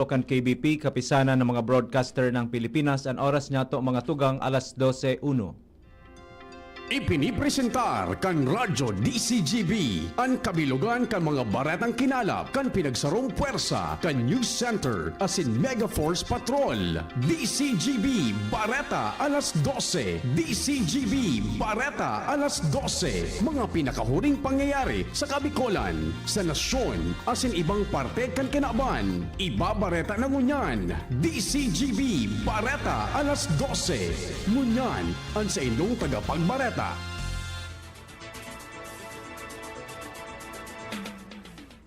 kan KBP, kapisanan ng mga broadcaster ng Pilipinas. Ang oras niya to mga tugang alas 12:01. Ipinipresentar kan Radyo DCGB ang kabilugan kan mga baratang kinalap kan pinagsarong puwersa kan News Center asin Mega Force Patrol. DCGB Bareta alas 12. DCGB Bareta alas 12. Mga pinakahuring pangyayari sa Kabikolan, sa nasyon asin ibang parte kan kinaban. Ibabareta na ngunyan. DCGB Bareta alas 12. Ngunyan ang sa inyong tagapagbareta.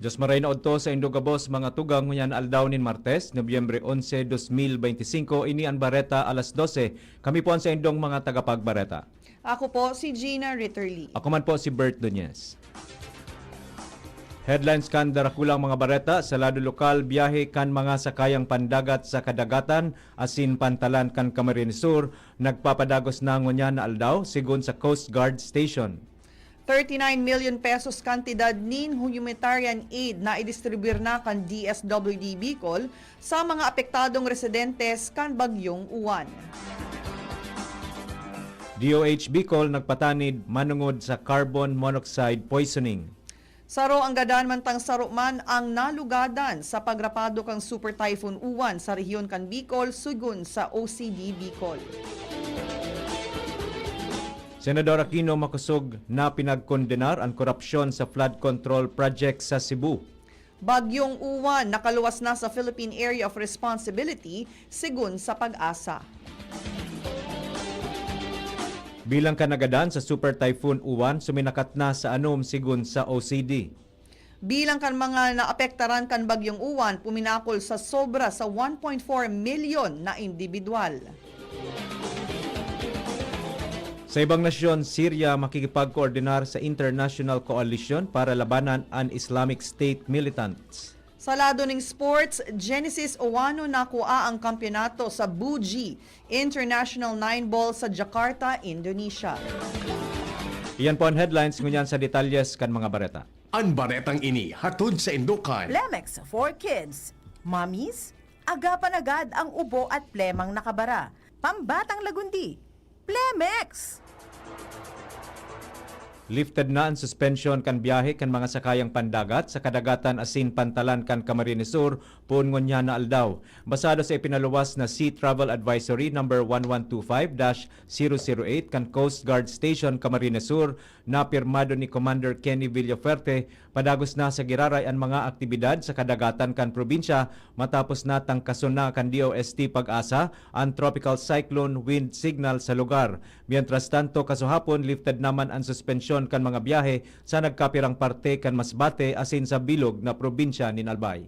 Diyos maray na odto sa Indogabos mga tugang ngunyan aldaw nin Martes, Nobyembre 11, 2025, ini ang Bareta alas 12. Kami po ang sa indong mga tagapagbareta. Ako po si Gina Ritterly. Ako man po si Bert Duñez. Headlines kan darakulang mga bareta sa lado lokal, biyahe kan mga sakayang pandagat sa kadagatan, asin pantalan kan Camarines Sur, nagpapadagos na ngunyan na aldaw, sigon sa Coast Guard Station. 39 million pesos kantidad nin humanitarian aid na idistribuyar na kan DSWD Bicol sa mga apektadong residentes kan Bagyong Uwan. DOH Bicol nagpatanid manungod sa carbon monoxide poisoning. Saro ang gadan mantang saro man ang nalugadan sa pagrapado kang Super Typhoon Uwan sa rehiyon kan Bicol sugon sa OCD Bicol. Senador Aquino makusog na pinagkondenar ang korupsyon sa flood control project sa Cebu. Bagyong Uwan nakaluwas na sa Philippine Area of Responsibility sigon sa Pag-asa. Bilang kanagadan sa Super Typhoon Uwan, suminakat na sa anom sigon sa OCD. Bilang kan mga naapektaran kan Bagyong Uwan, puminakol sa sobra sa 1.4 million na individual. Sa ibang nasyon, Syria makikipag-koordinar sa International Coalition para labanan ang Islamic State militants. Sa lado ng sports, Genesis Owano nakuha ang kampyonato sa Buji International 9-ball sa Jakarta, Indonesia. Iyan po ang headlines ngunyan sa detalyes kan mga bareta. Ang baretang ini hatod sa Indukan. Plemex for Kids. Mommies, agapan agad ang ubo at plemang nakabara. Pambatang lagundi. Plemex! Lifted na ang suspension kan biyahe kan mga sakayang pandagat sa kadagatan asin pantalan kan Camarines Sur puon ngunyan na aldaw. Basado sa ipinaluwas na Sea Travel Advisory number 1125-008 kan Coast Guard Station Camarines Sur na pirmado ni Commander Kenny Villaferte, padagos na sa giraray ang mga aktibidad sa kadagatan kan probinsya matapos na tangkason na kan DOST Pag-asa ang tropical cyclone wind signal sa lugar. Mientras tanto kasuhapon lifted naman ang suspension kan mga biyahe sa nagkapirang parte kan Masbate asin sa bilog na probinsya ni Albay.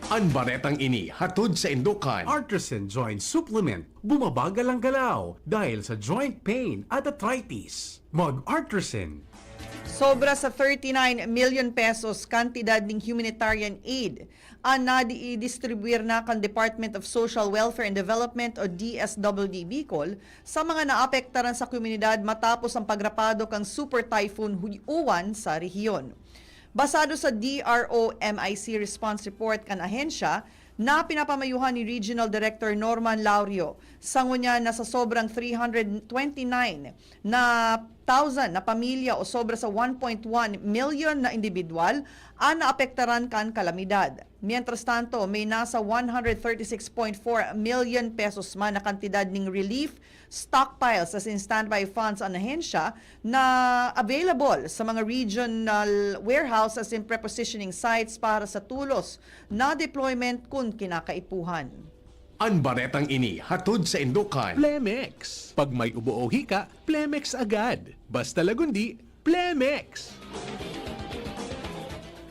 Ang baretang ini hatod sa Indukan. Artisan Joint Supplement. Bumabagal ang galaw dahil sa joint pain at arthritis. Mag-Artisan. Sobra sa 39 million pesos kantidad ng humanitarian aid ang nadi-distribuir na kan Department of Social Welfare and Development o DSWD Bicol sa mga naapektaran sa komunidad matapos ang pagrapado kang Super Typhoon Uwan sa rehiyon. Basado sa DRO-MIC response report kan ahensya, na pinapamayuhan ni Regional Director Norman Laurio, sangunya na sa sobrang 329 na thousand na pamilya o sobra sa 1.1 million na individual ang naapektaran kan kalamidad. Mientras tanto, may nasa 136.4 million pesos man na kantidad ng relief stockpiles as in standby funds ang ahensya na available sa mga regional warehouse as in prepositioning sites para sa tulos na deployment kung kinakaipuhan. Ang baretang ini hatod sa Indukan. Plemex. Pag may ubo o hika, Plemex agad. Basta lagundi, Plemex.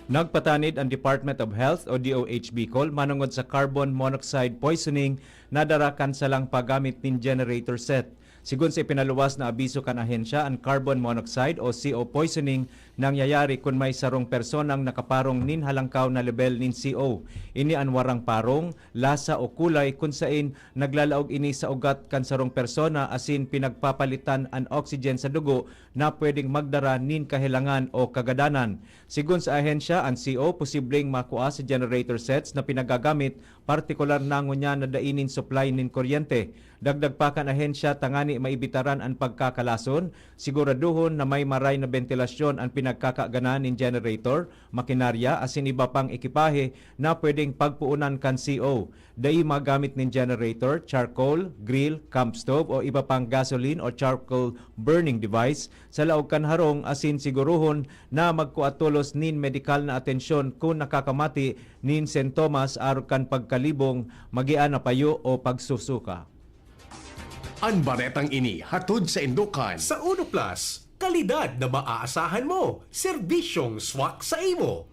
Nagpatanid ang Department of Health o DOH Bicol manungod sa carbon monoxide poisoning na darakan sa lang paggamit ng generator set. Sigun sa ipinaluwas na abiso kan ahensya, ang carbon monoxide o CO poisoning nangyayari kung may sarong personang nakaparong nin halangkaw na level nin CO. Ini an warang parong, lasa o kulay kung sain naglalaog ini sa ugat kan sarong persona asin pinagpapalitan ang oxygen sa dugo na pwedeng magdara nin kahilangan o kagadanan. Sigun sa ahensya, ang CO posibleng makuha sa generator sets na pinagagamit partikular na ngunya na dainin supply nin kuryente. Dagdag pa kan ahensya tangani maibitaran ang pagkakalason, siguraduhon na may maray na ventilasyon ang pinagkakaganan nin generator, makinarya asin iba pang ekipahe na pwedeng pagpuunan kan CO. Dai magamit nin generator, charcoal, grill, camp stove o iba pang gasoline o charcoal burning device sa laog kan harong asin siguruhon na magkuatulos nin medikal na atensyon kung nakakamati nin sintomas aron kan pagkalibong, magian na payo o pagsusuka. Ang baretang ini hatod sa Indukan. Sa Uno Plus, kalidad na maaasahan mo. Serbisyong swak sa imo.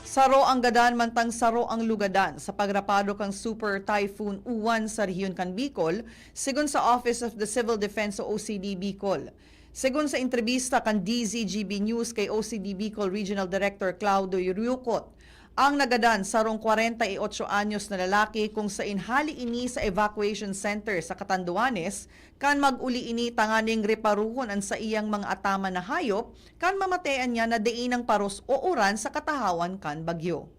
Saro ang gadan mantang saro ang lugadan sa pagrapado kang Super Typhoon Uwan sa rehiyon kan Bicol, sigon sa Office of the Civil Defense o OCD Bicol. Sigon sa entrevista kan DZGB News kay OCD Bicol Regional Director Claudio Yuriucot, ang nagadan sarong 48 anyos na lalaki kung sa inhali ini sa evacuation center sa Catanduanes kan mag-uli ini tanganing reparuhon ang sa iyang mga atama na hayop kan mamatean niya na diinang paros o uran sa katahawan kan bagyo.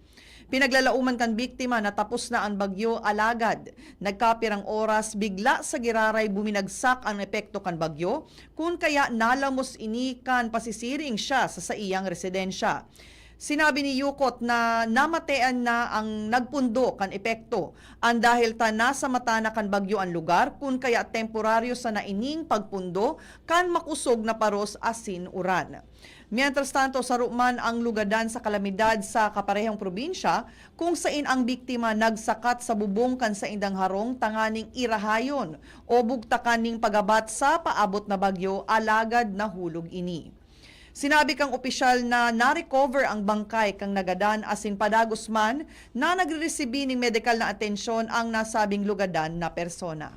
Pinaglalauman kan biktima na tapos na ang bagyo alagad. Nagkapirang oras bigla sa giraray buminagsak ang epekto kan bagyo kung kaya nalamos ini kan pasisiring siya sa iyang residensya. Sinabi ni Yukot na namatean na ang nagpundo kan epekto ang dahil ta nasa mata na kan bagyo ang lugar kung kaya temporaryo sa naining pagpundo kan makusog na paros asin uran. Mientras tanto, saruman ang lugadan sa kalamidad sa kaparehong probinsya kung sain ang biktima nagsakat sa bubong kan sa indang harong tanganing irahayon o bugtakan ning pagabat sa paabot na bagyo alagad na hulog ini. Sinabi kang opisyal na na-recover ang bangkay kang nagadan asin padagos man na nagre-resibi ng medikal na atensyon ang nasabing lugadan na persona.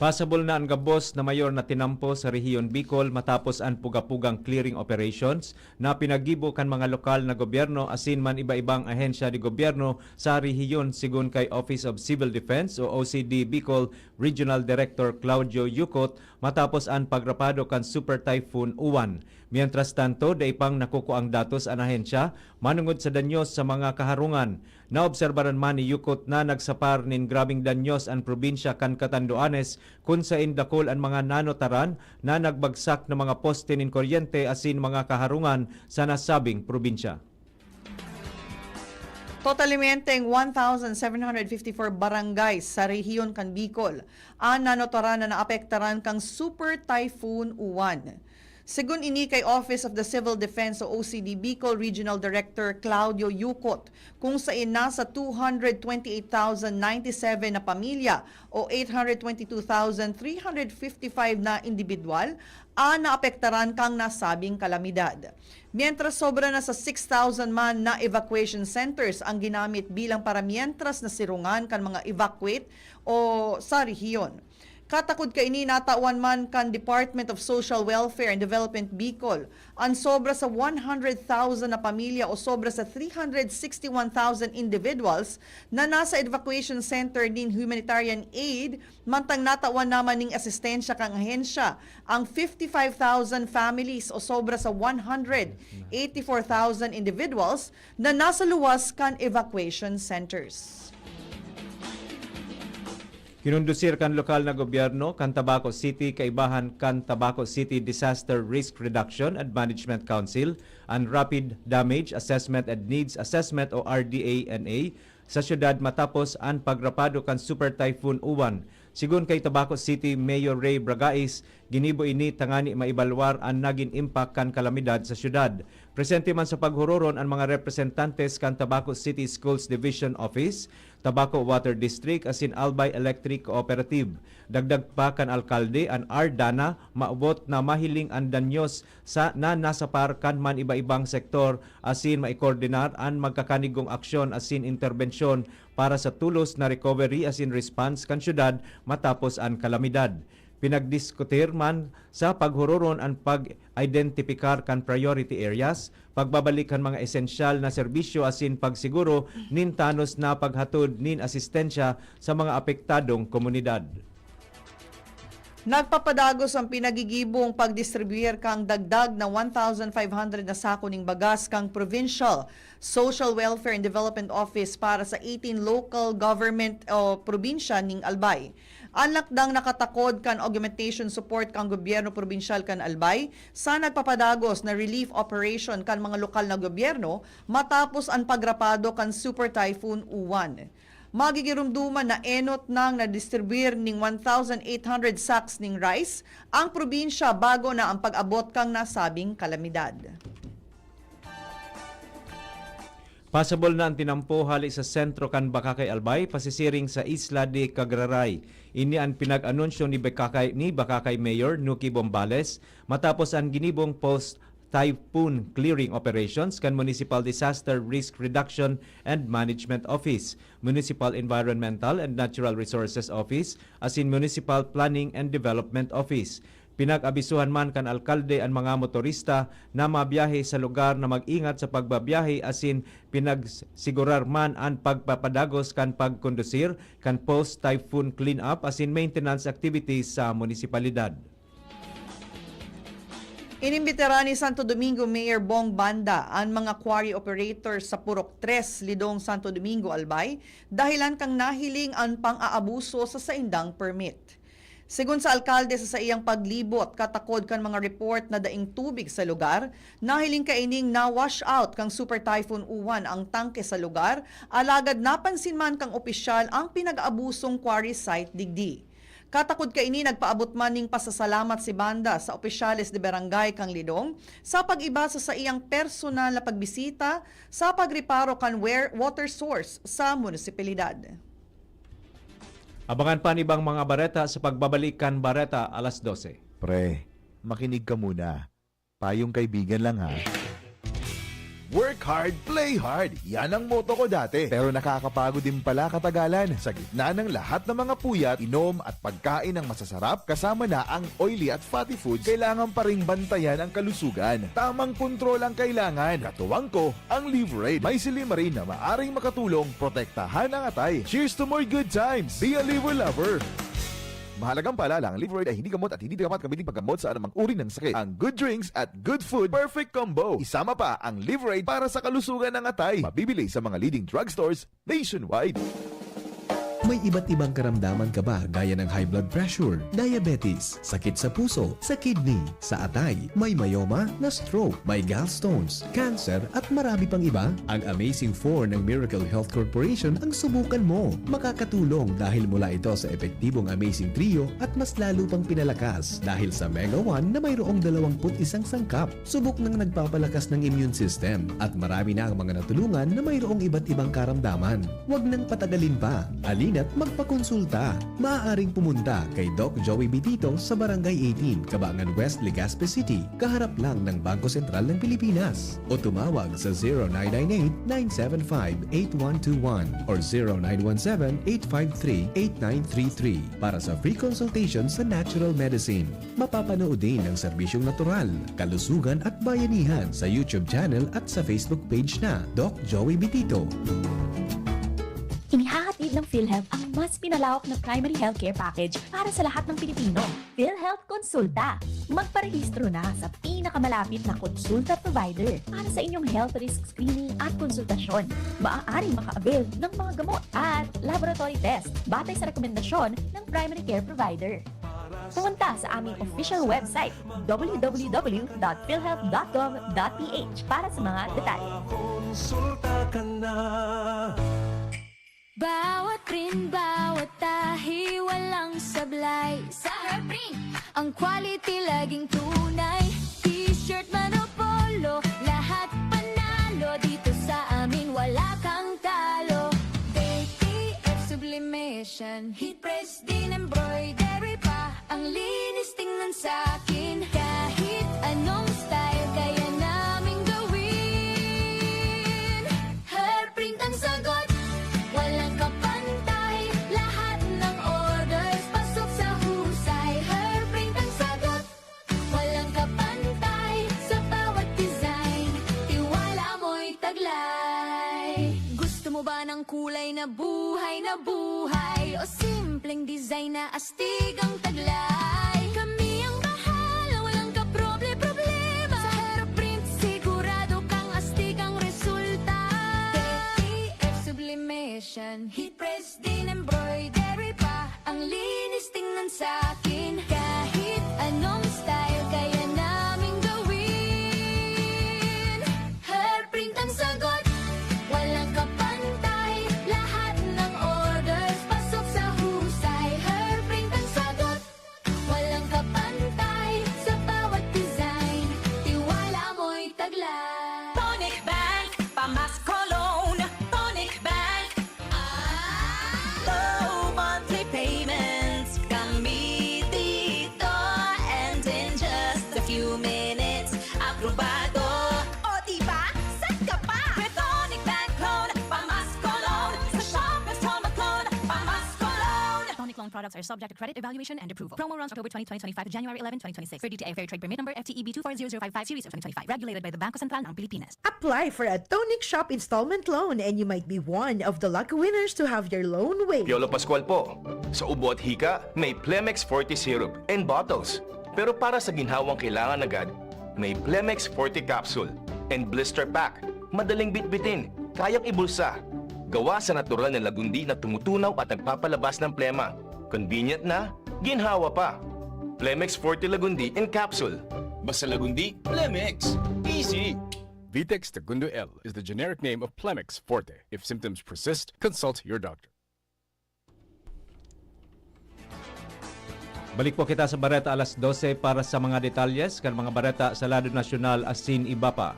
Pasabol na ang gabos na mayor na tinampo sa rehiyon Bicol matapos ang pugapugang clearing operations na pinagibo kan mga lokal na gobyerno asin man iba-ibang ahensya di gobyerno sa rehiyon sigun kay Office of Civil Defense o OCD Bicol Regional Director Claudio Yukot matapos ang pagrapado kan Super Typhoon Uwan. Mientras tanto, daipang nakuko ang datos ang ahensya manungod sa danyos sa mga kaharungan. Naobserbaran man ni Yukot na nagsapar nin grabing danyos ang probinsya kan Catanduanes kung sa indakol ang mga nanotaran na nagbagsak ng mga poste nin kuryente asin mga kaharungan sa nasabing probinsya. Totalimenteng 1,754 barangays sa rehiyon kan Bicol ang nanotaran na naapektaran kang Super Typhoon Uwan. Sigun ini kay Office of the Civil Defense o OCD Bicol Regional Director Claudio Yukot, kung saan nasa 228,097 na pamilya o 822,355 na individual ang naapektaran kang nasabing kalamidad. Mientras sobra na sa 6,000 man na evacuation centers ang ginamit bilang para mientras na sirungan kan mga evacuate o sa rehiyon. Katakod kay ini natawan man kan Department of Social Welfare and Development Bicol ang sobra sa 100,000 na pamilya o sobra sa 361,000 individuals na nasa evacuation center din humanitarian aid mantang natawan naman ning asistensya kang ahensya ang 55,000 families o sobra sa 184,000 individuals na nasa luwas kan evacuation centers. Kinundusir kan lokal na gobyerno kan Tabaco City kaibahan kan Tabaco City Disaster Risk Reduction and Management Council ang Rapid Damage Assessment and Needs Assessment o RDA-NA sa syudad matapos ang pagrapado kan Super Typhoon Uwan. Sigun kay Tabaco City Mayor Ray Bragais, ginibo ini tangani maibalwar ang naging impact kan kalamidad sa syudad. Presente man sa paghuroron ang mga representantes kan Tabaco City Schools Division Office, Tabaco Water District asin Albay Electric Cooperative. Dagdag pa kan alkalde ang Ardana maubot na mahiling ang danyos sa na nasapar kan man iba-ibang sektor asin maikoordinar ang magkakanigong aksyon asin interbensyon para sa tulos na recovery asin response kan syudad matapos ang kalamidad. Pinagdiskutir man sa paghuroron ang pag-identifikar kan priority areas, pagbabalik kan mga esensyal na serbisyo asin pagsiguro nin tanos na paghatod nin asistensya sa mga apektadong komunidad. Nagpapadagos ang pinagigibong pagdistribuyer kang dagdag na 1,500 na sako ning bagas kang Provincial Social Welfare and Development Office para sa 18 local government o probinsya ning Albay. Anlakdang nakatakod kan augmentation support kang gobyerno probinsyal kan Albay sa nagpapadagos na relief operation kan mga lokal na gobyerno matapos ang pagrapado kan Super Typhoon Uwan. Magigirumduman na enot nang na-distribuir ning 1,800 sacks ning rice ang probinsya bago na ang pag-abot kang nasabing kalamidad. Possible na ang tinampo hali sa sentro kan Bakakay Albay pasisiring sa Isla de Cagraray. Ini ang pinag-anunsyo ni Bakakay Mayor Nuki Bombales matapos ang ginibong post typhoon clearing operations kan Municipal Disaster Risk Reduction and Management Office, Municipal Environmental and Natural Resources Office, asin Municipal Planning and Development Office. Pinag-abisuhan man kan alkalde ang mga motorista na mabiyahe sa lugar na mag-ingat sa pagbabiyahe asin pinagsigurar man ang pagpapadagos kan pagkondusir kan post-typhoon cleanup asin maintenance activities sa munisipalidad. Inimbitera ni Santo Domingo Mayor Bong Banda ang mga quarry operators sa Purok 3, Lidong, Santo Domingo, Albay dahilan kang nahiling ang pang-aabuso sa saindang permit. Sigun sa alkalde sa iyang paglibot, katakod kan mga report na daing tubig sa lugar, nahiling kaining na-wash out kang Super Typhoon Uwan ang tangke sa lugar, alagad napansin man kang opisyal ang pinag-aabusong quarry site digdi. Katakod kaini nagpaabot man ning pasasalamat si Banda sa opisyales de barangay kang Lidong sa pag-iba sa iyang personal na pagbisita sa pagreparo kan water source sa munisipalidad. Abangan pa ni bang mga bareta sa pagbabalik kan bareta alas 12. Pre, makinig ka muna. Payong kaibigan lang ha. Work hard, play hard. Yan ang motto ko dati. Pero nakakapagod din pala katagalan. Sa gitna ng lahat ng mga puyat, inom at pagkain ng masasarap, kasama na ang oily at fatty foods, kailangan pa ring bantayan ang kalusugan. Tamang kontrol ang kailangan. Katuwang ko, ang Liverade. May silimarin na maaring makatulong protektahan ang atay. Cheers to more good times. Be a liver lover. Mahalagang paalala, ang Liverade ay hindi gamot at hindi dapat gamitin paggamot sa anumang uri ng sakit. Ang good drinks at good food, perfect combo. Isama pa ang Liverade para sa kalusugan ng atay. Mabibili sa mga leading drugstores nationwide. May iba't ibang karamdaman ka ba gaya ng high blood pressure, diabetes, sakit sa puso, sa kidney, sa atay, may myoma, na stroke, may gallstones, cancer at marami pang iba? Ang Amazing 4 ng Miracle Health Corporation ang subukan mo. Makakatulong dahil mula ito sa epektibong Amazing Trio at mas lalo pang pinalakas dahil sa Mega 1 na mayroong 21 sangkap. Subok ng nagpapalakas ng immune system at marami na ang mga natulungan na mayroong iba't ibang karamdaman. Huwag nang patagalin pa. At magpakonsulta. Maaaring pumunta kay Doc Joey Bitito sa Barangay 18, Cabangan West, Legazpi City, kaharap lang ng Bangko Sentral ng Pilipinas. O tumawag sa 0998-975-8121 or 0917-853-8933 para sa free consultation sa natural medicine. Mapapanood din ang serbisyong natural, kalusugan at bayanihan sa YouTube channel at sa Facebook page na Doc Joey Bitito. Inihahatid ng PhilHealth ang mas pinalawak na primary healthcare package para sa lahat ng Pilipino. PhilHealth Konsulta. Magparehistro na sa pinakamalapit na konsulta provider para sa inyong health risk screening at konsultasyon. Maaaring maka-avail ng mga gamot at laboratory test batay sa rekomendasyon ng primary care provider. Pumunta sa aming official website www.philhealth.gov.ph para sa mga detalye. Bawat print, bawat tahi, walang sablay. Sa Herprint, ang quality laging tunay. T-shirt man o polo, lahat panalo. Dito sa amin, wala kang talo. ATF sublimation, heat press din embroidery pa. Ang linis tingnan sa'kin, kahit anong style kaya namin gawin. Herprint ang sagot. Walang kapantay, lahat ng orders pasok sa husay. taglay. Gusto mo ba ng kulay na buhay o simpleng design na astig ang taglay? Kami ang bahala, walang kaproble-problema. Sa Aeroprint sigurado kang astig ang resulta. TF sublimation, heat press din embroidery pa. Ang linis tingnan sa akin, kahit anong style kaya naming gawin. Hairprint ang sagot, walang kapantay. Lahat ng orders pasok sa husay. Hairprint ang sagot, walang kapantay. Sa bawat design, tiwala mo'y taglay. Tonic Bank, Pamas Cologne. Tonic Bank. Low monthly payments. Kami dito. And in just a few minutes, aprobado. O diba? Set ka pa! With Tonic Bank Loan, Pamas Cologne. Sa Shoppers Home Cologne, Pamas Cologne. Tonic loan products are subject to credit evaluation and approval. Promo runs October 20, 2025 to January 11, 2026. For DTI Fair Trade Permit number FTEB 240055 series of 2025. Regulated by the Bangko Sentral ng Pilipinas. Apply for a Tonic Shop installment loan and you might be one of the lucky winners to have your loan waived. Piolo Pascual po. Sa ubo at hika, may Plemex Forte syrup and bottles. Pero para sa ginhawang kailangan agad, may Plemex Forte capsule and blister pack. Madaling bitbitin, kayang ibulsa. Gawa sa natural na lagundi na tumutunaw at nagpapalabas ng plema. Convenient na, ginhawa pa. Plemex Forte Lagundi in capsule. Basta lagundi, Plemex. Easy! Vitex Segundo L is the generic name of Plemex Forte. If symptoms persist, consult your doctor. Balik po kita sa Bareta alas 12 para sa mga detalles kan mga bareta sa lado nasyonal asin iba pa.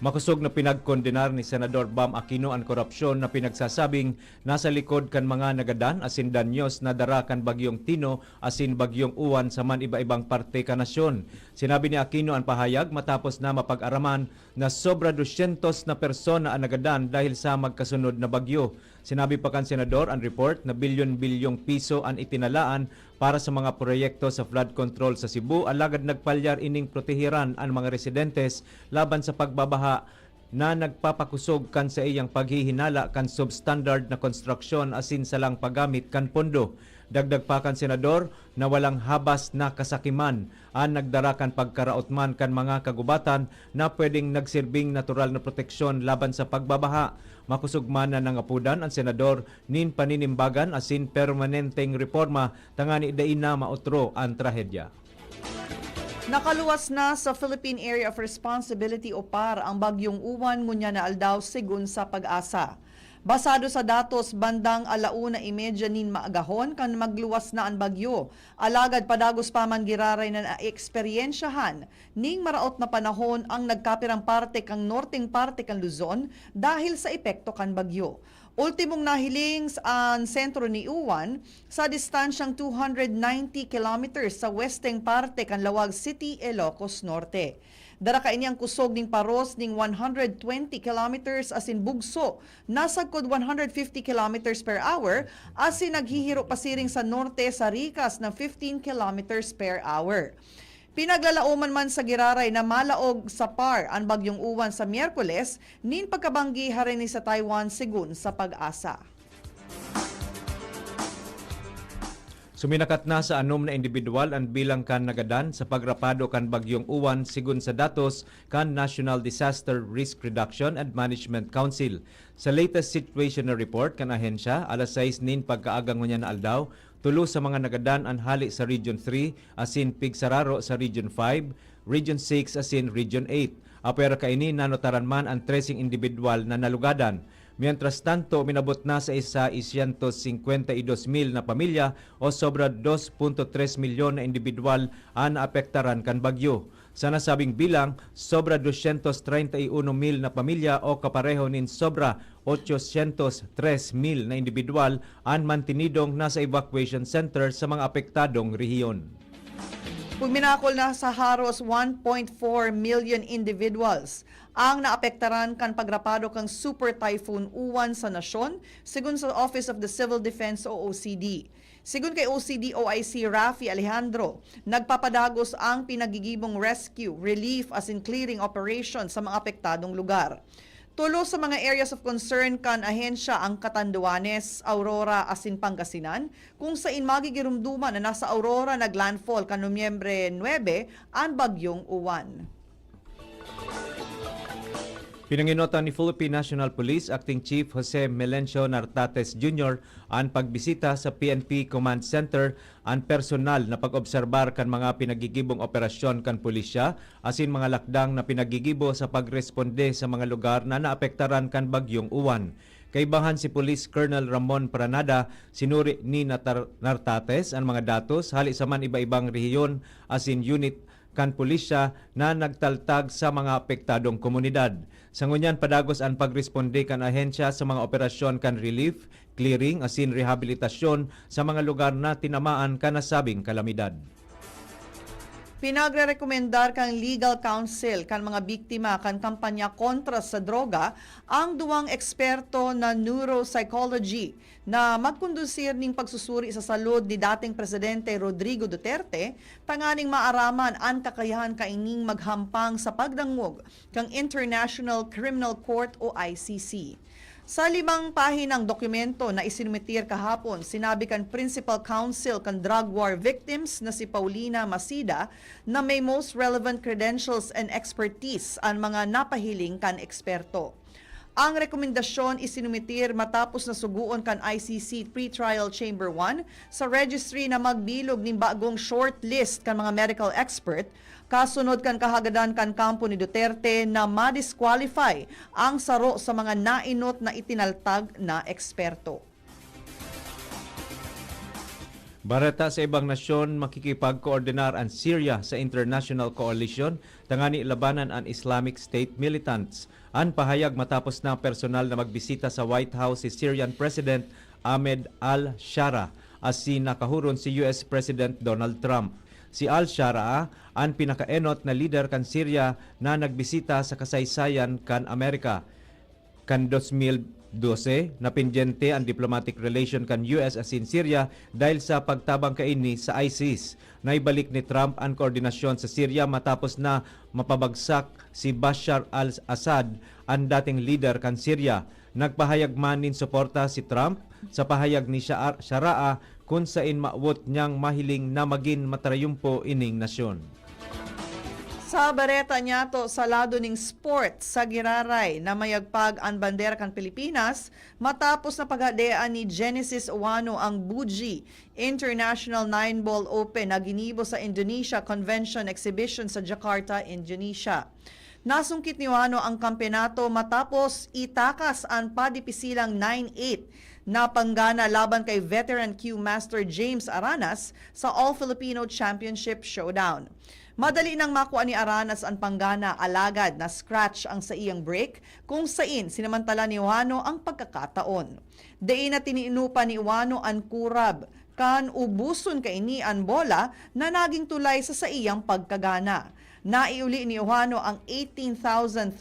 Makusog na pinagkondenar ni Senador Bam Aquino ang korupsyon na pinagsasabing nasa likod kan mga nagadan asin danyos na dara kan bagyong Tino asin bagyong Uwan sa man iba-ibang parte ka nasyon. Sinabi ni Aquino ang pahayag matapos na mapag-araman na sobra 200 na persona ang nagadan dahil sa magkasunod na bagyo. Sinabi pa kan Senador ang report na bilyon-bilyong piso ang itinalaan para sa mga proyekto sa flood control sa Cebu, alagad nagpalyar ining protehiran ang mga residentes laban sa pagbabaha na nagpapakusog kan sa iyang paghihinala kan substandard na konstruksyon asin salang paggamit kan pondo. Dagdag pa kan Senador na walang habas na kasakiman ang nagdara kan pagkaraotman kan mga kagubatan na pwedeng nagsirbing natural na proteksyon laban sa pagbabaha. Makusog man na nangapudan ang Senador nin paninimbagan asin permanenteng reforma tangani dain na mautro ang trahedya. Nakaluwas na sa Philippine Area of Responsibility o PAR ang bagyong Uwan ngunya na aldaw sigun sa Pag-asa. Basado sa datos, bandang 1:30 nin maagahon kan magluwas na ang bagyo. Alagad padagos pa man giraray na naeksperyensyahan ning maraot na panahon ang nagkapirang parte kang norteng parte kan Luzon dahil sa epekto kan bagyo. Ultimong nahiling ang sentro ni Uwan sa distansyang 290 kilometers sa westeng parte kan Lawag City, Ilocos Norte. Dara kaini ang kusog ning paros ning 120 kilometers asin bugso nasagkod 150 kilometers per hour asin naghihiro pasiring sa norte sa rikas ng 15 kilometers per hour. Pinaglalauman man sa giraray na malaog sa PAR ang bagyong Uwan sa Miyerkules nin pagkabanggi harin ni sa Taiwan sigun sa Pag-asa. Suminakat na sa anom na individual ang bilang kan nagadan sa pagrapado kan bagyong Uwan sigun sa datos kan National Disaster Risk Reduction and Management Council. Sa latest situational report kan ahensya, alas 6 nin pagkaagang niya na aldaw, tulo sa mga nagadan ang hali sa Region 3 asin Pigsararo sa Region 5, Region 6 asin Region 8. Apera kaini nanotaran man ang 13 individual na nalugadan. Mientras tanto, minabot na sa isa 152,000 na pamilya o sobra 2.3 milyon na individual ang naapektaran kan bagyo. Sa nasabing bilang, sobra 231,000 na pamilya o kapareho nin sobra 803,000 na individual ang mantinidong nasa evacuation center sa mga apektadong rehiyon. Pagminakol na sa haros 1.4 million individuals ang naapektaran kan pagrapado kang Super Typhoon Uwan sa nasyon, sigun sa Office of the Civil Defense o OCD. Sigun kay OCD-OIC Rafi Alejandro, nagpapadagos ang pinagigibong rescue, relief as in clearing operation sa mga apektadong lugar. Tulo sa mga areas of concern kan ahensya ang Catanduanes, Aurora, asin Pangasinan, kung saan magigirumduman na nasa Aurora naglandfall kan Nobyembre 9 ang bagyong Uwan. Pinanginota ni Philippine National Police Acting Chief Jose Melencio Nartates Jr. ang pagbisita sa PNP Command Center ang personal na pag-obserbar kan mga pinagigibong operasyon kan pulisya asin mga lakdang na pinagigibo sa pagresponde sa mga lugar na naapektaran kan bagyong Uwan. Kaibahan si Police Colonel Ramon Pranada, sinuri ni Nartates ang mga datos hali sa man iba-ibang rehiyon asin unit kan pulisya na nagtaltag sa mga apektadong komunidad. Sa ngunyan padagos ang pagresponde kan ahensya sa mga operasyon kan relief, clearing asin rehabilitasyon sa mga lugar na tinamaan kan nasabing kalamidad. Pinagre-rekomendar kang legal counsel kan mga biktima kan kampanya kontra sa droga ang duwang eksperto na neuropsychology na magkondusir ning pagsusuri sa salud ni dating Presidente Rodrigo Duterte tanganing maaraman ang kakayahan kaining maghampang sa pagdangog kang International Criminal Court o ICC. Sa 5 pahinang dokumento na isinumitir kahapon, sinabi kan Principal Counsel kan Drug War Victims na si Paulina Masida na may most relevant credentials and expertise ang mga napahiling kan eksperto. Ang rekomendasyon isinumitir matapos na suguon kan ICC Pretrial Chamber 1 sa registry na magbilog ning bagong shortlist kan mga medical expert kasunod kan kahagadan kan kampo ni Duterte na ma-disqualify ang saro sa mga nainot na itinaltag na eksperto. Barata sa ibang nasyon, makikipag-koordinar ang Syria sa International Coalition tangani labanan ang Islamic State militants. Ang pahayag matapos na personal na magbisita sa White House si Syrian President Ahmed al-Shara as si nakahuron si US President Donald Trump. Si al-Shara ang pinakaenot na leader kan Syria na nagbisita sa kasaysayan kan Amerika. Kan 2012, napindyente ang diplomatic relation kan US asin Syria dahil sa pagtabang kaini sa ISIS. Naibalik ni Trump ang koordinasyon sa Syria matapos na mapabagsak si Bashar al-Assad, ang dating leader kan Syria. Nagpahayag man nin suporta si Trump sa pahayag ni Shara kung sain maawot niyang mahiling na maging matarayumpo ining nasyon. Sa bareta niya to sa lado ning sport sa Giraray na mayagpag ang bandera kan Pilipinas matapos na paghadean ni Genesis Owano ang Buji International 9-Ball Open na ginibo sa Indonesia Convention Exhibition sa Jakarta, Indonesia. Nasungkit ni Owano ang kampeonato matapos itakas ang padipisilang 9-8 na panggana laban kay veteran Q Master James Aranas sa All-Filipino Championship Showdown. Madali nang makuha ni Aranas ang panggana, alagad na scratch ang sa iyang break kung sain sinamantala ni Owano ang pagkakataon. Diin na tiniinupa ni Owano ang kurab kan ubuson kaini ang bola na naging tulay sa iyang pagkagana. Naiuli ni Owano ang $18,300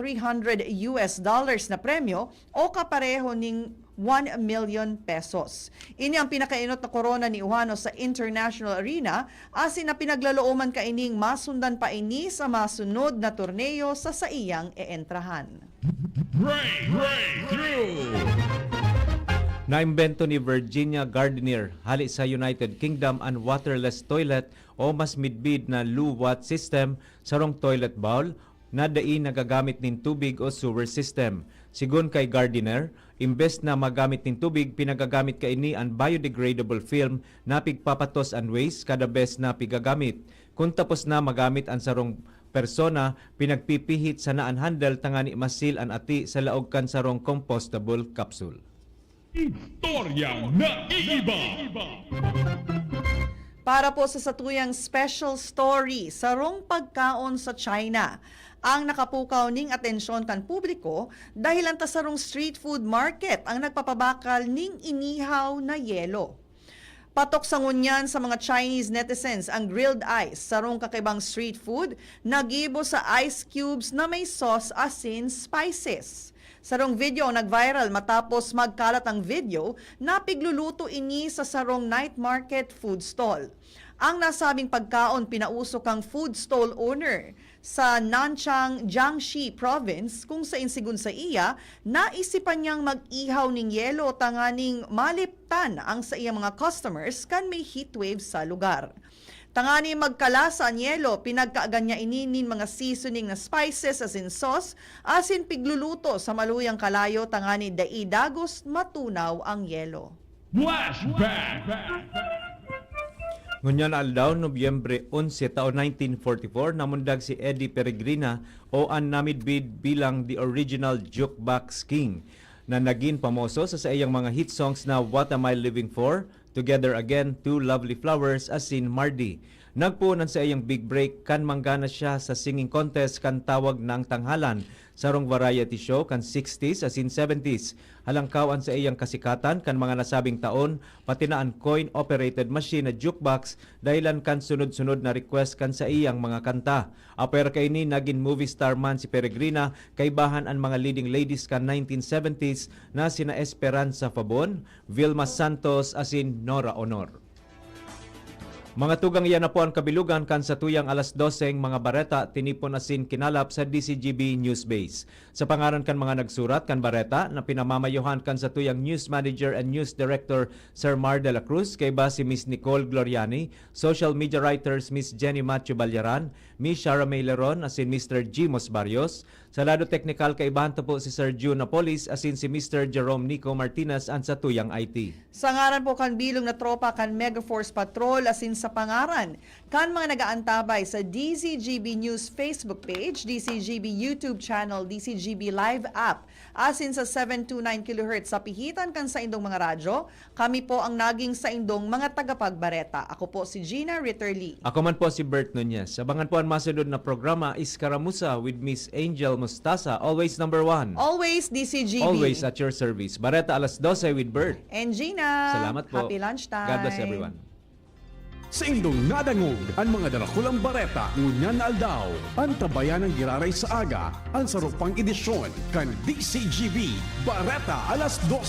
na premyo o kapareho ning 1 million pesos. Ini ang pinakainot na korona ni Owano sa international arena asin na pinaglalooman kaining masundan pa ini sa masunod na torneo sa iyang eentrahan. Naimbento ni Virginia Gardiner hali sa United Kingdom ang waterless toilet o mas midbid na loo-wat system sarong toilet bowl na dai nagagamit nin tubig o sewer system. Sigun kay Gardiner, imbes na magamit nin tubig, pinagagamit kaini ang biodegradable film na pigpapatos ang waste kada bes na pigagamit. Kung tapos na magamit ang sarong persona, pinagpipihit sa naan handle tangani masil ang ati sa laog kan sarong compostable capsule. Istorya na iba. Para po sa satuyang special story, sarong pagkaon sa China ang nakapukaw ning atensyon kan publiko dahil ang tasarong street food market ang nagpapabakal ning inihaw na yelo. Patok sa ngunyan sa mga Chinese netizens ang grilled ice, sarong kakaibang street food, nagibo sa ice cubes na may sauce, asin, spices. Sarong video ang nag-viral matapos magkalat ang video na pigluluto ini sa sarong night market food stall. Ang nasabing pagkaon pinausok ang food stall owner sa Nanchang, Jiangxi Province kung sa insigun sa iya, naisipan niyang mag-ihaw ning yelo tanganing maliptan ang sa iyang mga customers kan may heatwave sa lugar. Tangani magkalasa ang yelo, pinagkaagan niya ininin mga seasoning na spices as in sauce, asin pigluluto sa maluyang kalayo, tangani daidagos matunaw ang yelo. Ngunyan aldaw, Nobyembre 11 taon 1944, namundag si Eddie Peregrina o ang namidbid bilang the original jukebox king na naging pamoso sa iyang mga hit songs na What Am I Living For, Together Again, Two Lovely Flowers, asin Mardi. Nagpuunan sa iyang big break kan manggana siya sa singing contest kan tawag ng tanghalan sarong variety show kan 60s asin 70s. Halangkawan sa iyang kasikatan kan mga nasabing taon pati na ang coin-operated machine na jukebox dahilan kan sunod-sunod na request kan sa iyang mga kanta. Aper kay ni naging movie star man si Peregrina kaibahan ang mga leading ladies kan 1970s na sina Esperanza Fabon, Vilma Santos asin Nora Honor. Mga tugang iyan na po ang kabilugan kan sa tuyang alas 12 mga bareta tinipon asin kinalap sa DCGB News Base. Sa pangaran kan mga nagsurat kan bareta na pinamamayuhan kan sa tuyang News Manager and News Director Sir Mar de la Cruz, kay ba si Miss Nicole Gloriani, social media writers Miss Jenny Matthew Balyaran, Miss Shara May Leron asin Mr. Jimos Barrios. Sa lado technical kaibahan po si Sir June Napolis asin si Mr. Jerome Nico Martinez an sa tuyang IT. Sa ngaran po kan bilong na tropa kan Megaforce Patrol asin sa pangaran kan mga nagaantabay sa DCGB News Facebook page, DCGB YouTube channel, DCGB Live app, asin sa 729 kHz sa pihitan kan sa indong mga radyo, kami po ang naging sa indong mga tagapagbareta. Ako po si Gina Ritterly. Ako man po si Bert Nunez. Abangan po ang masunod na programa Iskaramusa with Miss Angel Mustasa, always number 1. Always DCGB. Always at your service. Bareta alas 12 with Bert. And Gina. Salamat po. Happy lunchtime. God bless everyone. Sa indong nadangog, ang mga darakulang bareta ngunyan na aldaw, ang tabayan ng giraray sa aga, ang sarupang edisyon, kan DCGB, Bareta alas 2.